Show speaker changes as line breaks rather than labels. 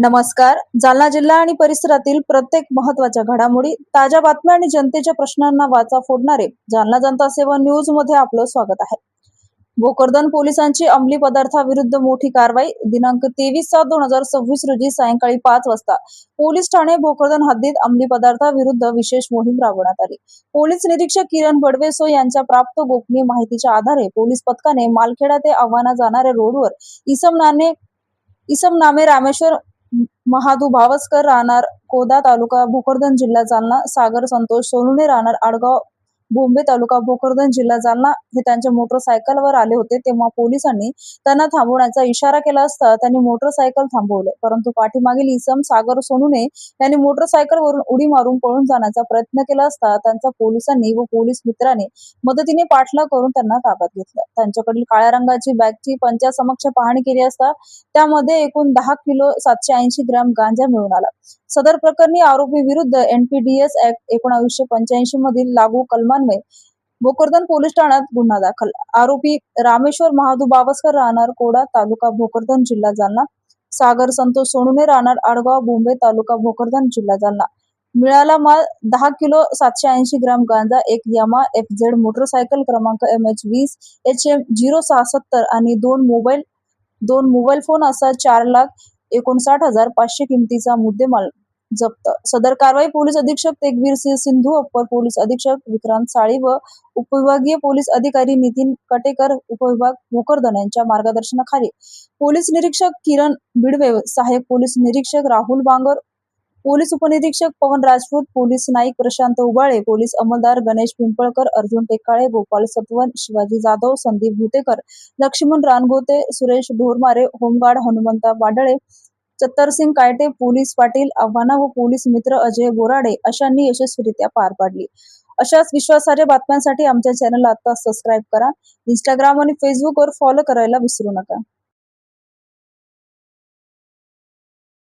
नमस्कार. जालना जिल्हा आणि परिसरातील प्रत्येक महत्त्वाच्या घडामोडी, ताज्या बातम्या आणि जनतेच्या प्रश्नांना वाचा फोडणारे जालना जनता सेवा न्यूज मध्ये आपलं स्वागत आहे. भोकरदन पोलिसांची अंमली पदार्थाविरुद्ध मोठी कारवाई. दिनांक 23/7/2026 रोजी सायंकाळी 5 वाजता पोलीस ठाणे भोकरदन हद्दीत अंमली पदार्थाविरुद्ध विशेष मोहीम राबवण्यात आली. पोलीस निरीक्षक किरण बडवेसो यांच्या प्राप्त गोपनीय माहितीच्या आधारे पोलीस पथकाने मालखेडा ते आव्हाना जाणाऱ्या रोडवर इसम नामे रामेश्वर महादू भावस्कर राहणार कोदा तालुका भोकरदन जिल्हा जालना, सागर संतोष सोनुने राहणार आडगाव बोंबे तालुका भोकरदन जिल्हा जालना हे त्यांच्या मोटरसायकलवर आले होते. तेव्हा पोलिसांनी त्यांना थांबवण्याचा इशारा केला असता त्यांनी मोटरसायकल थांबवले, परंतु पाठीमागील इसम सागर सोनुने यांनी मोटरसायकलवरून उडी मारून पळून जाण्याचा प्रयत्न केला असता त्यांचा पोलिसांनी व पोलीस मित्रांनी मदतीने पाठलाग करून त्यांना ताब्यात घेतलं. त्यांच्याकडील काळ्या रंगाची बॅगची पंचासमक्ष पाहणी केली असता त्यामध्ये एकूण 10 किलो 780 ग्रॅम गांजा मिळून आला. सदर प्रकरणी आरोपी विरुद्ध NPDS ऍक्ट 1985 मधील लागू कलमान्वये भोकरदन पोलीस ठाण्यात गुन्हा दाखल. आरोपी रामेश्वर महादू बावस्कर राहणार कोडा तालुका भोकरदन जिल्हा जालना, सागर संतोष सोनुने राहणार आडगाव बोंबे तालुका भोकरदन जिल्हा जालना. मिळाला माल 10 किलो 780 ग्रॅम गांजा, एक यामा FZ मोटरसायकल क्रमांक MH20 HM 067 आणि दोन मोबाईल फोन असा 4,59,500 किमतीचा मुद्देमाल जप्त. सदर कारवाई पोलीस अधीक्षक तेगवीर सिंह सिंधू, अप्पर पोलीस अधीक्षक विक्रांत साळी व उपविभागीय पोलीस अधिकारी नितीन कटेकर उपविभाग भोकरदन यांच्या मार्गदर्शनाखाली पोलीस निरीक्षक किरण बिडवे, सहाय्यक पोलीस निरीक्षक राहुल बांगर, पोलीस उपनिरीक्षक पवन राजपूत, पोलीस नाईक प्रशांत उबाळे, पोलीस अंमलदार गणेश पिंपळकर, अर्जुन टेकाळे, गोपाल सतवन, शिवाजी जाधव, संदीप भुतेकर, लक्ष्मण रानगोते, सुरेश ढोरमारे, होमगार्ड हनुमंता बाडळे, चत्तरसिंग कायटे, पोलीस पाटील आव्हाना व पोलीस मित्र अजय बोराडे अशांनी यशस्वीरित्या पार पाडली. अशाच विश्वासार्ह बातम्यांसाठी आमच्या चॅनलला आता सबस्क्राईब करा. इंस्टाग्राम आणि फेसबुकवर फॉलो करायला विसरू नका.